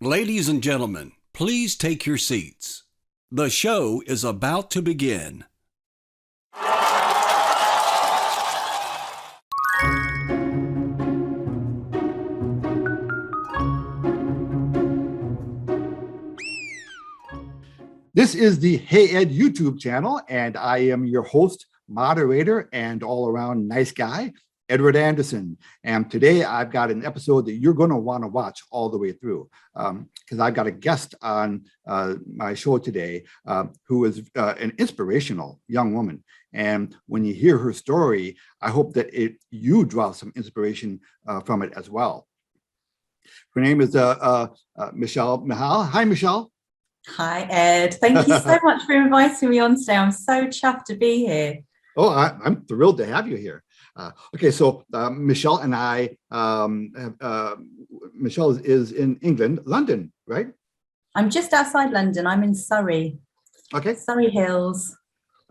Ladies and gentlemen, please take your seats. The show is about to begin. This is the Hey Ed YouTube channel, and I am your host, moderator, and all-around nice guy, Edward Anderson. And today I've got an episode that you're going to want to watch all the way through, because I've got a guest on my show today who is an inspirational young woman. And when you hear her story, I hope that you draw some inspiration from it as well. Her name is Michelle Mahal. Hi, Michelle. Hi, Ed. Thank you so much for inviting me on today. I'm so chuffed to be here. Oh, I'm thrilled to have you here. Okay, so Michelle and I, Michelle is in England, London, right? I'm just outside London. I'm in Surrey. Okay. Surrey Hills.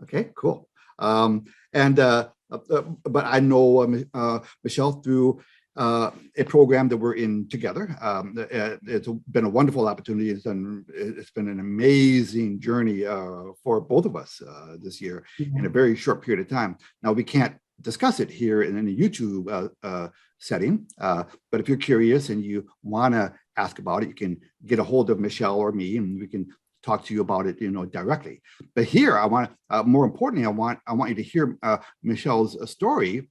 Okay, cool. But I know Michelle through a program that we're in together. It's been a wonderful opportunity. It's been an amazing journey for both of us this year in a very short period of time. Now, we can't discuss it here in a YouTube setting, but if you're curious and you want to ask about it, you can get a hold of Michelle or me, and we can talk to you about it, directly. But here, I want, more importantly, I want you to hear Michelle's story,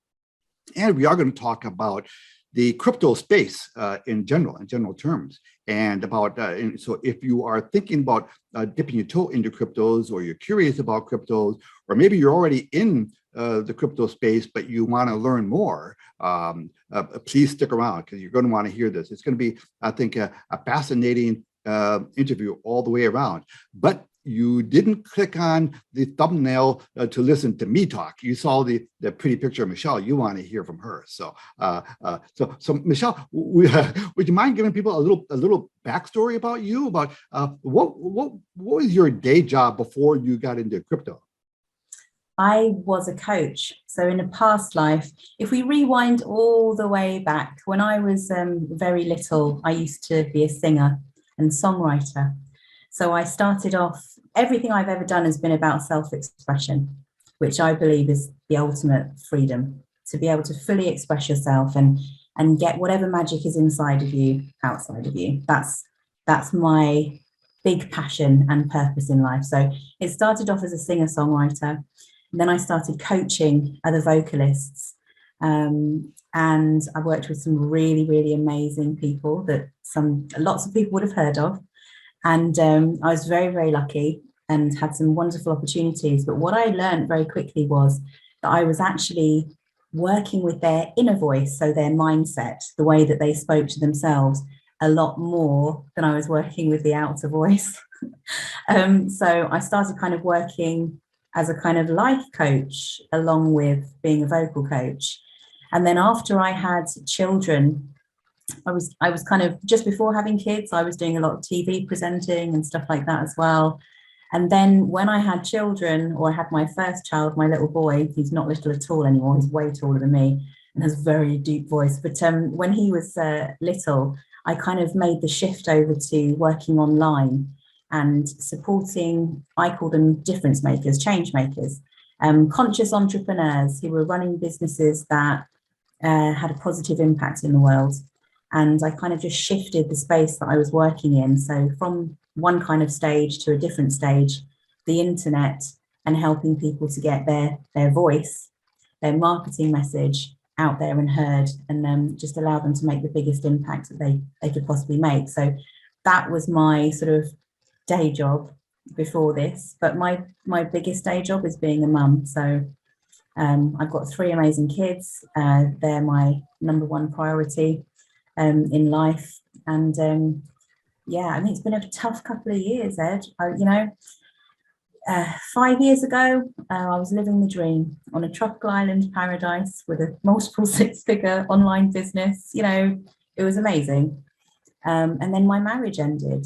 and we are going to talk about the crypto space in general terms, and about so if you are thinking about dipping your toe into cryptos, or you're curious about cryptos, or maybe you're already in the crypto space but you want to learn more, please stick around, because you're going to want to hear this. It's going to be, I think, a fascinating interview all the way around. But you didn't click on the thumbnail to listen to me talk. You saw the pretty picture of Michelle. You want to hear from her. So, so Michelle, would you mind giving people a little backstory about you? About what was your day job before you got into crypto? I was a coach. So in a past life, if we rewind all the way back, when I was very little, I used to be a singer and songwriter. So I started off, everything I've ever done has been about self-expression, which I believe is the ultimate freedom, to be able to fully express yourself and get whatever magic is inside of you, outside of you. That's my big passion and purpose in life. So it started off as a singer-songwriter, and then I started coaching other vocalists. And I worked with some really, really amazing people that lots of people would have heard of. And I was very, very lucky and had some wonderful opportunities. But what I learned very quickly was that I was actually working with their inner voice, so their mindset, the way that they spoke to themselves, a lot more than I was working with the outer voice. So I started kind of working as a kind of life coach along with being a vocal coach. And then after I had children, I was kind of, just before having kids, I was doing a lot of TV presenting and stuff like that as well. And then when I had children, or I had my first child, my little boy, he's not little at all anymore, he's way taller than me and has a very deep voice. But when he was little, I kind of made the shift over to working online and supporting, I call them difference makers, change makers, conscious entrepreneurs who were running businesses that had a positive impact in the world. And I kind of just shifted the space that I was working in. So from one kind of stage to a different stage, the internet, and helping people to get their voice, their marketing message out there and heard, and just allow them to make the biggest impact that they could possibly make. So that was my sort of day job before this. But my biggest day job is being a mum. So I've got 3 amazing kids. They're my number one priority in life. And yeah, I mean, it's been a tough couple of years, Ed. 5 years ago, I was living the dream on a tropical island paradise with a multiple 6-figure online business. It was amazing. And then my marriage ended.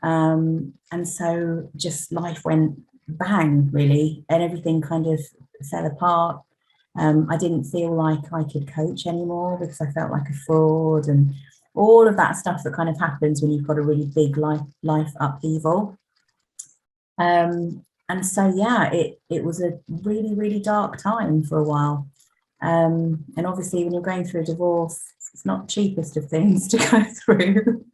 And so just life went bang, really, and everything kind of fell apart. I didn't feel like I could coach anymore because I felt like a fraud, and all of that stuff that kind of happens when you've got a really big life upheaval. And so, yeah, it was a really, really dark time for a while. And obviously, when you're going through a divorce, it's not the cheapest of things to go through.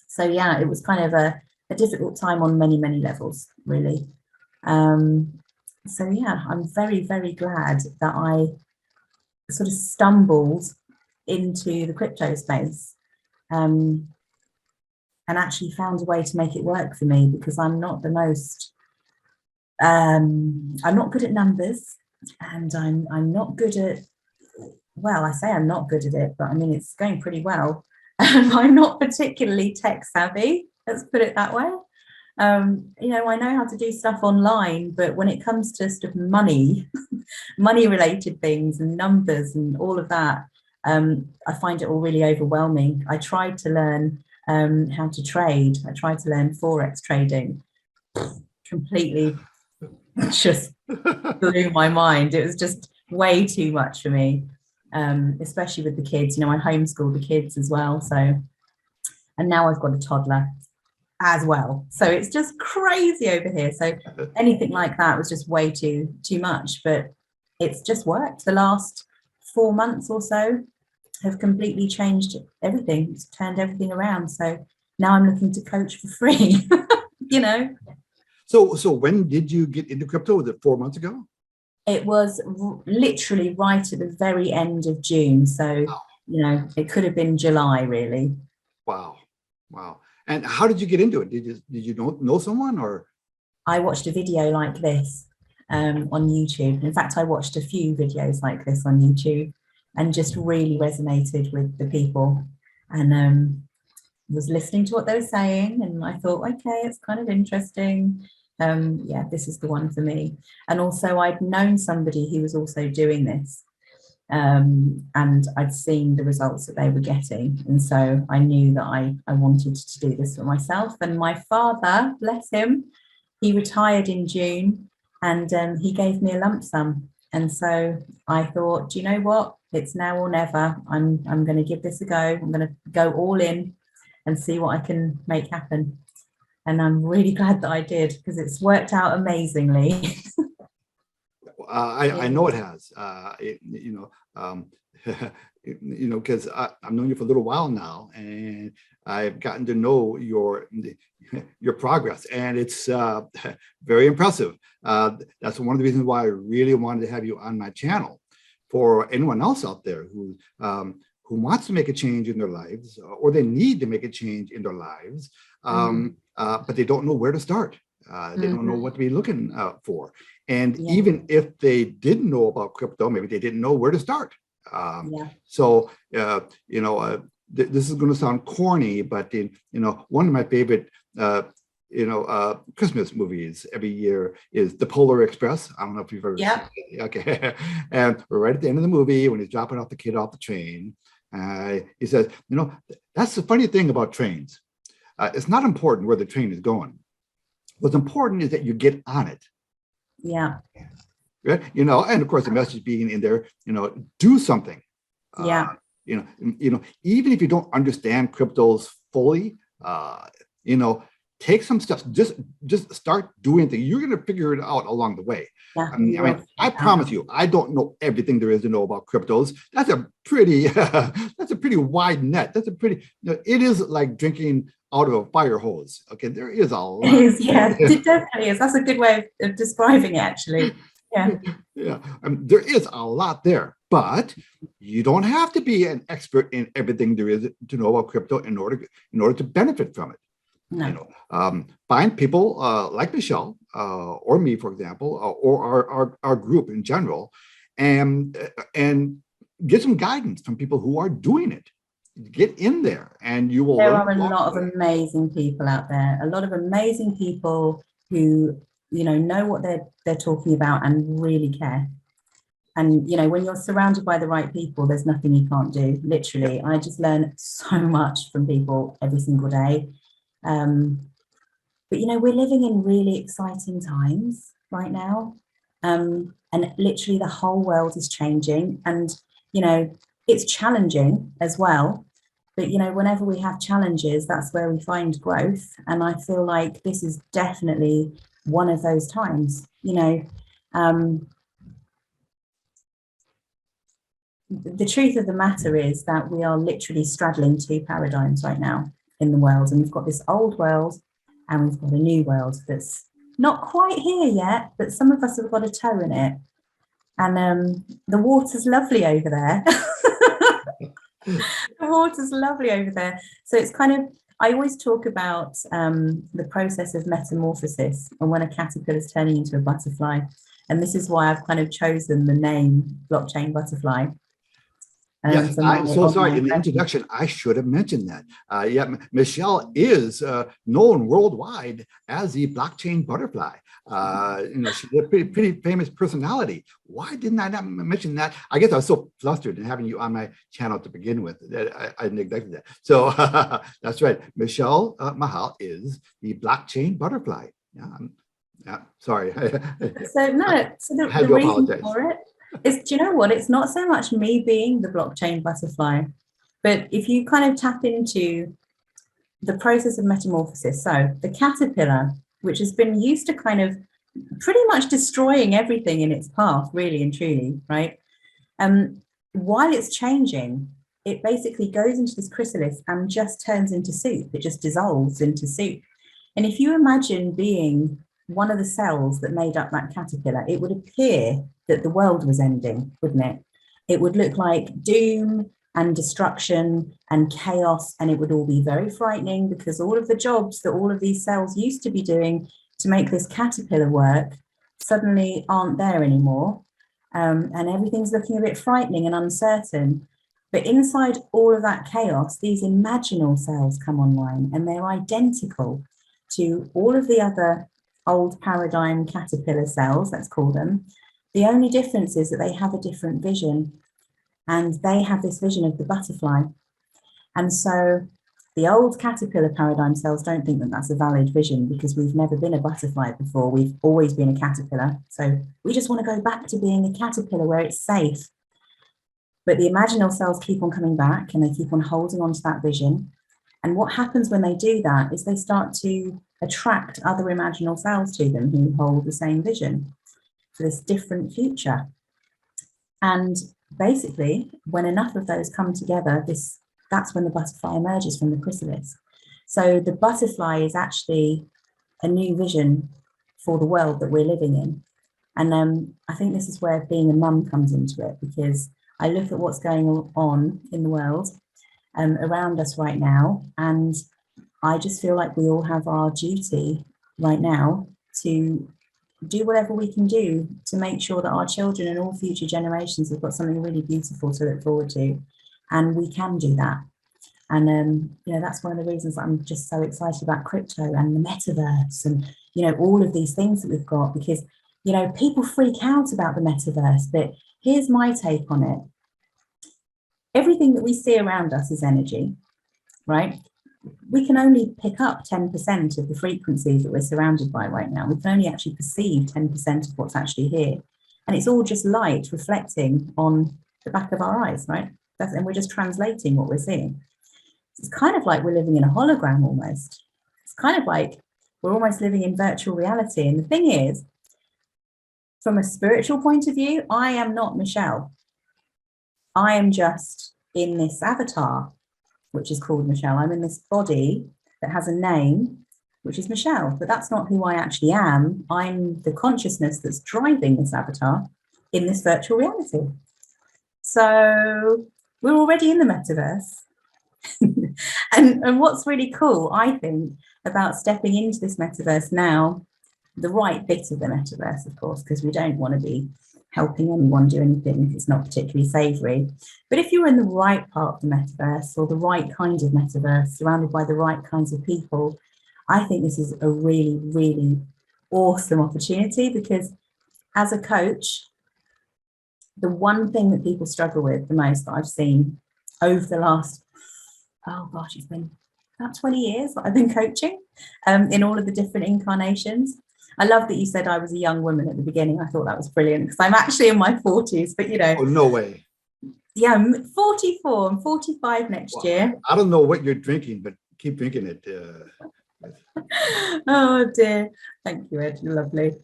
So, yeah, it was kind of a difficult time on many, many levels, really. So, yeah, I'm very, very glad that I sort of stumbled into the crypto space. And actually found a way to make it work for me, because I'm not the most, I'm not good at numbers, and I'm not good at, well, I say I'm not good at it, but I mean, it's going pretty well. I'm not particularly tech savvy, let's put it that way. You know, I know how to do stuff online, but when it comes to stuff money, money related things and numbers and all of that, I find it all really overwhelming. I tried to learn how to trade. I tried to learn Forex trading. Completely just blew my mind. It was just way too much for me, especially with the kids. You know, I homeschool the kids as well. So, and now I've got a toddler as well. So it's just crazy over here. So anything like that was just way too much, but it's just worked. The last 4 months or so have completely changed everything. It's turned everything around. So now I'm looking to coach for free, you know. So when did you get into crypto? Was it 4 months ago? It was literally right at the very end of June. So, you know, it could have been July, really. Wow. Wow. And how did you get into it? Did you know someone, or? I watched a video like this on YouTube. In fact, I watched a few videos like this on YouTube, and just really resonated with the people, and was listening to what they were saying, and I thought, okay, it's kind of interesting. Yeah, this is the one for me. And also I'd known somebody who was also doing this, and I'd seen the results that they were getting, and so I knew that I wanted to do this for myself. And my father, bless him, he retired in June, and he gave me a lump sum. And so I thought, do you know what? It's now or never. I'm going to give this a go. I'm going to go all in and see what I can make happen. And I'm really glad that I did, because it's worked out amazingly. I know it has. Because I've known you for a little while now, and I've gotten to know your progress, and it's very impressive. That's one of the reasons why I really wanted to have you on my channel. For anyone else out there who wants to make a change in their lives, or they need to make a change in their lives, but they don't know where to start. They don't know what to be looking for. And even if they didn't know about crypto, maybe they didn't know where to start. So, this is going to sound corny, but one of my favorite, Christmas movies every year is The Polar Express. I don't know if you've ever seen it. Okay. And right at the end of the movie, when he's dropping off the kid off the train, he says, that's the funny thing about trains. It's not important where the train is going. What's important is that you get on it. Yeah. Right? And of course the message being in there, do something. Even if you don't understand cryptos fully, take some steps. Just start doing things. You're going to figure it out along the way. I promise you, I don't know everything there is to know about cryptos. That's a pretty wide net. It is like drinking out of a fire hose. Okay, there is a lot. It is, yeah, it definitely is. That's a good way of describing it, actually. Yeah. There is a lot there, but you don't have to be an expert in everything there is to know about crypto in order to benefit from it. No. Find people like Michelle or me, for example, or our group in general, and get some guidance from people who are doing it. Get in there, and you will. There are a lot of amazing people out there. A lot of amazing people who know what they're talking about and really care. And when you're surrounded by the right people, there's nothing you can't do. Literally, I just learn so much from people every single day. But we're living in really exciting times right now, and literally the whole world is changing, and it's challenging as well. But, whenever we have challenges, that's where we find growth. And I feel like this is definitely one of those times, the truth of the matter is that we are literally straddling two paradigms right now in the world. And we've got this old world and we've got a new world that's not quite here yet, but some of us have got a toe in it. And the water's lovely over there. The water's lovely over there. So it's kind of, I always talk about the process of metamorphosis and when a caterpillar is turning into a butterfly. And this is why I've kind of chosen the name blockchain butterfly. Yes, I'm so sorry. In the introduction, I should have mentioned that. Michelle is known worldwide as the blockchain butterfly. She's a pretty famous personality. Why didn't I not mention that? I guess I was so flustered in having you on my channel to begin with that I neglected that. So that's right. Michelle Mahal is the blockchain butterfly. Sorry. So the reason for it is, do you know what? It's not so much me being the blockchain butterfly, but if you kind of tap into the process of metamorphosis. So the caterpillar, which has been used to kind of pretty much destroying everything in its path, really and truly, right? While it's changing, it basically goes into this chrysalis and just turns into soup. It just dissolves into soup. And if you imagine being one of the cells that made up that caterpillar, it would appear that the world was ending, wouldn't it? It would look like doom and destruction and chaos, and it would all be very frightening because all of the jobs that all of these cells used to be doing to make this caterpillar work suddenly aren't there anymore. And everything's looking a bit frightening and uncertain. But inside all of that chaos, these imaginal cells come online, and they're identical to all of the other old paradigm caterpillar cells, let's call them. The only difference is that they have a different vision, and they have this vision of the butterfly. And so the old caterpillar paradigm cells don't think that that's a valid vision because we've never been a butterfly before. We've always been a caterpillar. So we just want to go back to being a caterpillar where it's safe. But the imaginal cells keep on coming back and they keep on holding on to that vision. And what happens when they do that is they start to attract other imaginal cells to them who hold the same vision for this different future. And basically, when enough of those come together, that's when the butterfly emerges from the chrysalis. So the butterfly is actually a new vision for the world that we're living in. And I think this is where being a mum comes into it, because I look at what's going on in the world around us right now, and I just feel like we all have our duty right now to do whatever we can do to make sure that our children and all future generations have got something really beautiful to look forward to, and we can do that. And that's one of the reasons I'm just so excited about crypto and the metaverse and all of these things that we've got, because people freak out about the metaverse, but here's my take on it. Everything that we see around us is energy, right? We can only pick up 10% of the frequencies that we're surrounded by right now. We can only actually perceive 10% of what's actually here. And it's all just light reflecting on the back of our eyes, right? And we're just translating what we're seeing. It's kind of like we're living in a hologram almost. It's kind of like we're almost living in virtual reality. And the thing is, from a spiritual point of view, I am not Michelle. I am just in this avatar, which is called Michelle. I'm in this body that has a name, which is Michelle, but that's not who I actually am. I'm the consciousness that's driving this avatar in this virtual reality. So we're already in the metaverse. and what's really cool, I think, about stepping into this metaverse now, the right bit of the metaverse, of course, because we don't want to be helping anyone do anything if it's not particularly savory. But if you're in the right part of the metaverse, or the right kind of metaverse, surrounded by the right kinds of people, I think this is a really, really awesome opportunity, because as a coach, the one thing that people struggle with the most that I've seen over the last, it's been about 20 years that I've been coaching in all of the different incarnations. I love that you said I was a young woman at the beginning. I thought that was brilliant, because I'm actually in my 40s, but Oh, no way. Yeah, I'm 44. I'm 45 next year. I don't know what you're drinking, but keep drinking it. Oh dear. Thank you, Ed. You're lovely.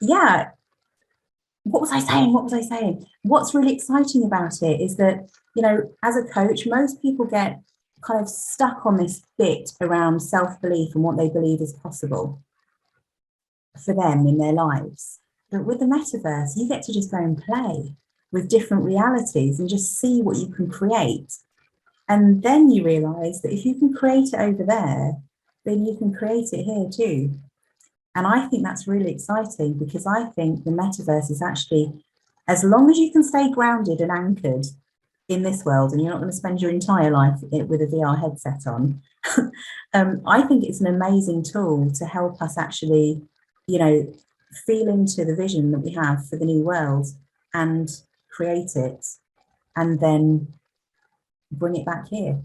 Yeah. What was I saying? What was I saying? What's really exciting about it is that, you know, as a coach, most people get kind of stuck on this bit around self-belief and what they believe is possible for them in their lives. But with the metaverse, you get to just go and play with different realities and just see what you can create. And then you realize that if you can create it over there, then you can create it here too. And I think that's really exciting because I think the metaverse is actually, as long as you can stay grounded and anchored in this world and you're not going to spend your entire life with a VR headset on, I think it's an amazing tool to help us actually, you know, feel into the vision that we have for the new world and create it and then bring it back here.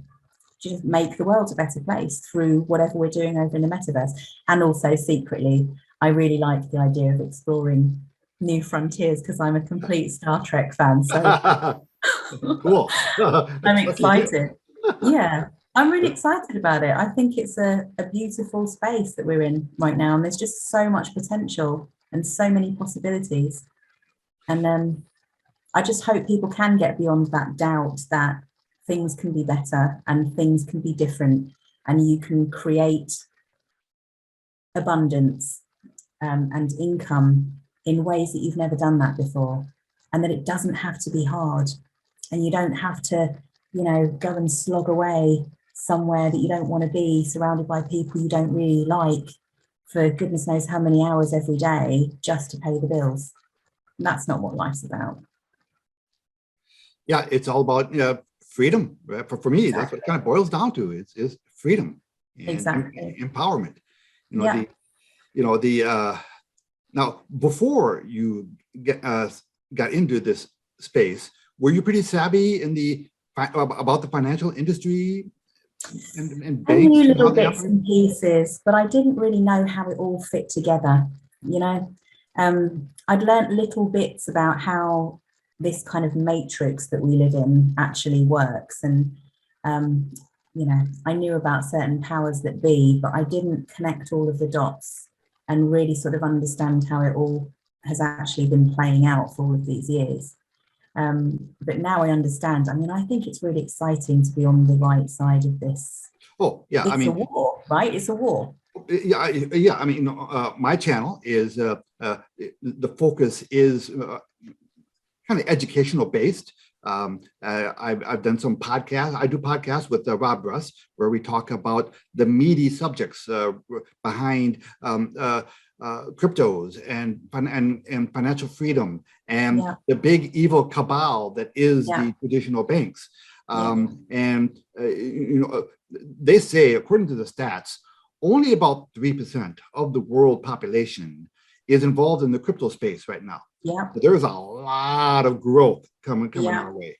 Just make the world a better place through whatever we're doing over in the metaverse. And also secretly, I really like the idea of exploring new frontiers because I'm a complete Star Trek fan. So Cool. I'm excited. Yeah, I'm really excited about it. I think it's a beautiful space that we're in right now. And there's just so much potential and so many possibilities. And I just hope people can get beyond that doubt that things can be better and things can be different and you can create abundance and income in ways that you've never done that before, and that it doesn't have to be hard and you don't have to, you know, go and slog away somewhere that you don't want to be, surrounded by people you don't really like for goodness knows how many hours every day just to pay the bills. And that's not what life's about. Yeah, it's all about freedom. Right? For me, that's what it kind of boils down to. Is freedom and empowerment. Now before you got into this space, were you pretty savvy in about the financial industry and banks? I knew little bits and pieces, but I didn't really know how it all fit together. You know, I'd learnt little bits about how this kind of matrix that we live in actually works. And, you know, I knew about certain powers that be, but I didn't connect all of the dots and really sort of understand how it all has actually been playing out for all of these years. But now I understand. I mean, I think it's really exciting to be on the right side of this. Oh, yeah. It's a war, right? It's a war. Yeah. I mean, my channel is the focus is kind of educational based. I've done some podcasts. I do podcasts with Rob Russ, where we talk about the meaty subjects behind cryptos and financial freedom and the big evil cabal that is the traditional banks. They say, according to the stats, only about 3% of the world population is involved in the crypto space right now. Yeah, so there's a lot of growth coming our way.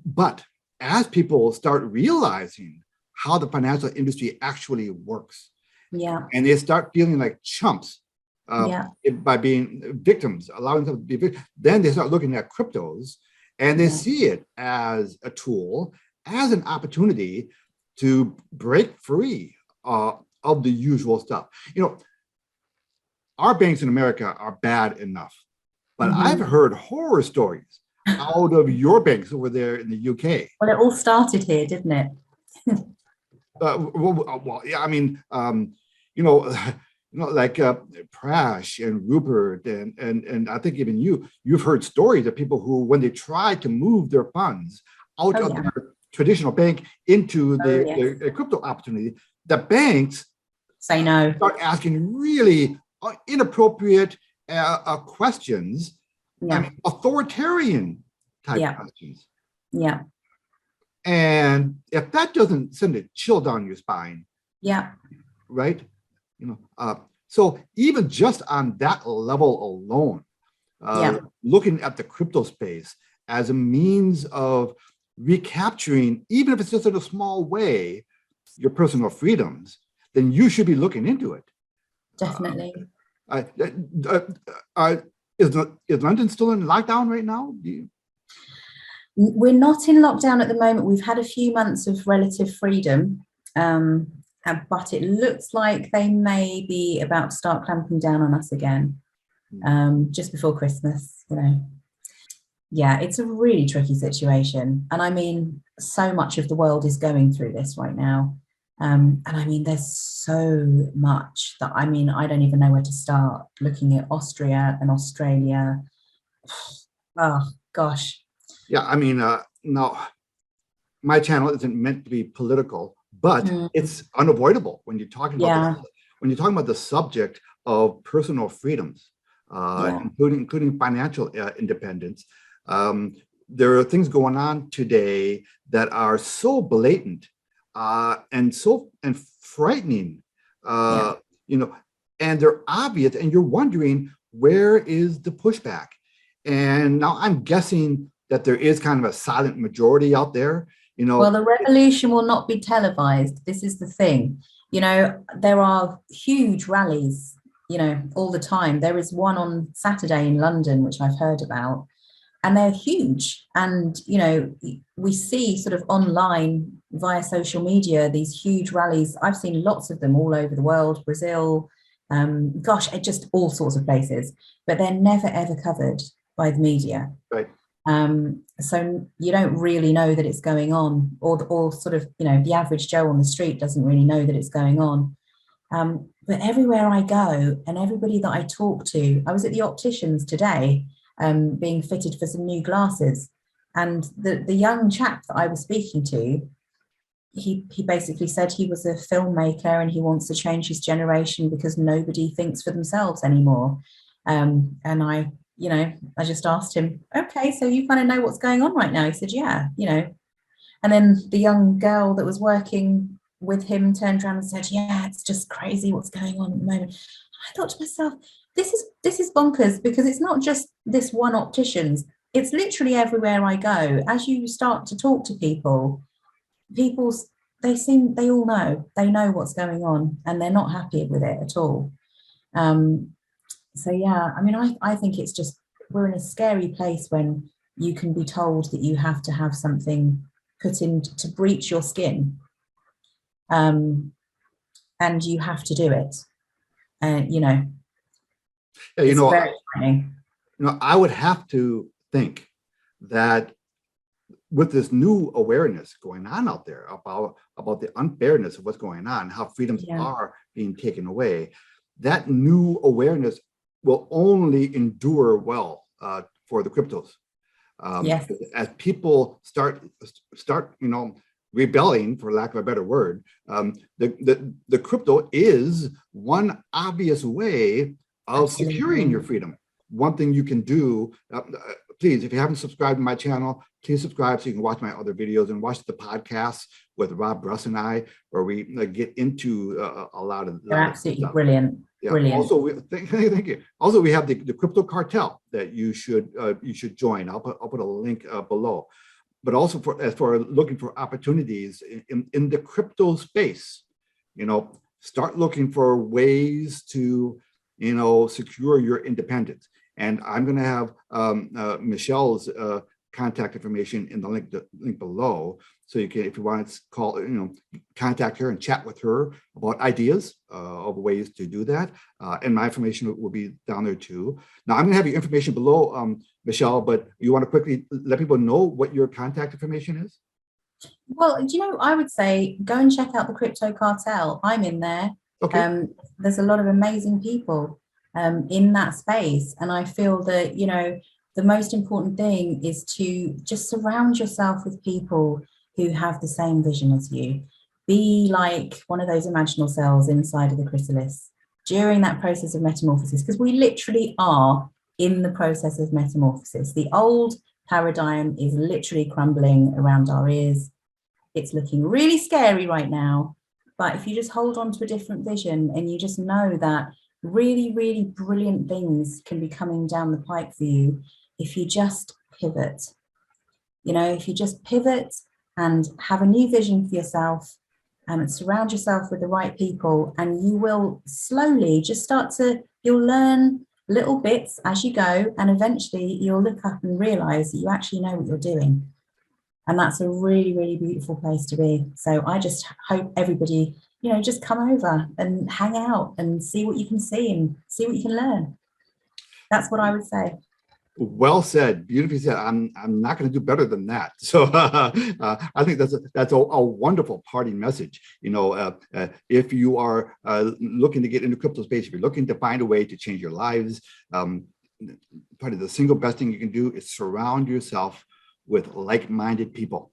But as people start realizing how the financial industry actually works, and they start feeling like chumps by being victims, allowing them to be victims, then they start looking at cryptos and they see it as a tool, as an opportunity to break free of the usual stuff. You know, our banks in America are bad enough, but I've heard horror stories out of your banks over there in the UK. Well, it all started here, didn't it? Well, yeah, I mean, like Prash and Rupert and I think even you've heard stories of people who, when they try to move their funds out of their traditional bank into the crypto opportunity, the banks say no, start asking really inappropriate questions, I mean, authoritarian type questions. Yeah. And if that doesn't send a chill down your spine, right? So even just on that level alone, looking at the crypto space as a means of recapturing, even if it's just in a small way, your personal freedoms, then you should be looking into it. Definitely. Is London still in lockdown right now? We're not in lockdown at the moment. We've had a few months of relative freedom, but it looks like they may be about to start clamping down on us again, just before Christmas, you know. Yeah, it's a really tricky situation. And I mean, so much of the world is going through this right now. And I mean, there's so much that, I mean, I don't even know where to start looking at Austria and Australia. Oh, gosh. Yeah, I mean, no, my channel isn't meant to be political, but it's unavoidable when you're talking about the subject of personal freedoms, including financial independence. There are things going on today that are so blatant and frightening, you know, and they're obvious, and you're wondering, where is the pushback? And now I'm guessing that there is kind of a silent majority out there, you know. Well, the revolution will not be televised. This is the thing. You know, there are huge rallies, you know, all the time. There is one on Saturday in London, which I've heard about, and they're huge. And, you know, we see sort of online via social media, these huge rallies. I've seen lots of them all over the world, Brazil, gosh, just all sorts of places, but they're never, ever covered by the media. Right. So you don't really know that it's going on, or sort of, you know, the average Joe on the street doesn't really know that it's going on. But everywhere I go and everybody that I talk to, I was at the opticians today, being fitted for some new glasses, and the young chap that I was speaking to, he basically said he was a filmmaker and he wants to change his generation because nobody thinks for themselves anymore. And I just asked him, okay, so you kind of know what's going on right now? He said, yeah, you know. And then the young girl that was working with him turned around and said, yeah, it's just crazy what's going on at the moment. I thought to myself, this is bonkers, because it's not just this one optician's, it's literally everywhere I go. As you start to talk to people, they all know, they know what's going on, and they're not happy with it at all. So yeah, I mean, I think it's just, we're in a scary place when you can be told that you have to have something put in to breach your skin, and you have to do it. You know, you know, very frightening. You know, I would have to think that with this new awareness going on out there about the unfairness of what's going on, how freedoms are being taken away, that new awareness will only endure well for the cryptos. As people start, you know, rebelling, for lack of a better word, the crypto is one obvious way of securing your freedom. One thing you can do, please, if you haven't subscribed to my channel, please subscribe so you can watch my other videos and watch the podcasts with Rob Bruss and I, where we get into a lot of. They're absolutely brilliant. Yeah. Brilliant. Also, thank you. Also, we have the crypto cartel that you should join. I'll put a link below. But also for looking for opportunities in the crypto space, you know, start looking for ways to, you know, secure your independence. And I'm going to have Michelle's contact information in the link below, so you can, if you want to call, you know, contact her and chat with her about ideas of ways to do that. And my information will be down there too. Now I'm going to have your information below, Michelle, but you want to quickly let people know what your contact information is? Well, you know, I would say go and check out the Crypto Cartel. I'm in there. Okay. There's a lot of amazing people in that space, and I feel that, you know, the most important thing is to just surround yourself with people who have the same vision as you. Be like one of those imaginal cells inside of the chrysalis during that process of metamorphosis, because we literally are in the process of metamorphosis. The old paradigm is literally crumbling around our ears. It's looking really scary right now, but if you just hold on to a different vision and you just know that really, really brilliant things can be coming down the pipe for you if you just pivot. You know, if you just pivot and have a new vision for yourself and surround yourself with the right people, and you will slowly just you'll learn little bits as you go, and eventually you'll look up and realize that you actually know what you're doing. And that's a really, really beautiful place to be. So I just hope everybody, just come over and hang out and see what you can see and see what you can learn. That's what I would say. Well said, beautifully said. I'm not going to do better than that. So I think that's a wonderful parting message. If you are looking to get into crypto space, if you're looking to find a way to change your lives, probably the single best thing you can do is surround yourself with like-minded people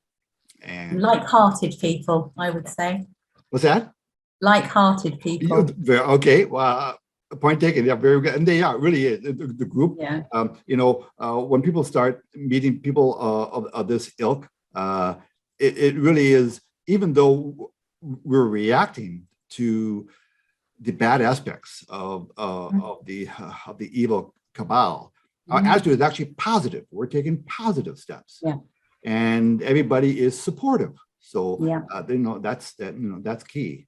and like-hearted people, I would say. What's that? Like-hearted people. Okay. Well. Point taken. Yeah, very good. And they are really is the group. Yeah. When people start meeting people of this ilk, it really is. Even though we're reacting to the bad aspects of the evil cabal, our attitude is actually positive. We're taking positive steps. Yeah. And everybody is supportive. So yeah. That's key.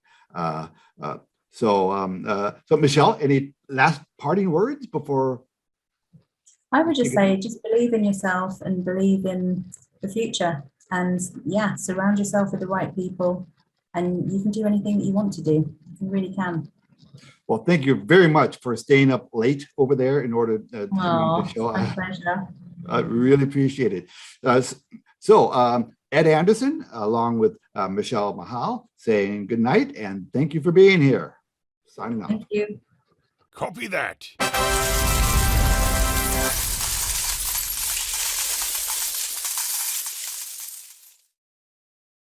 So Michelle, any last parting words before? I would just say, just believe in yourself and believe in the future, and surround yourself with the right people, and you can do anything that you want to do. You really can. Well, thank you very much for staying up late over there in order to do the show. My pleasure. I really appreciate it. Ed Anderson, along with Michelle Mahal, saying good night and thank you for being here. Signing out. Thank you. Copy that.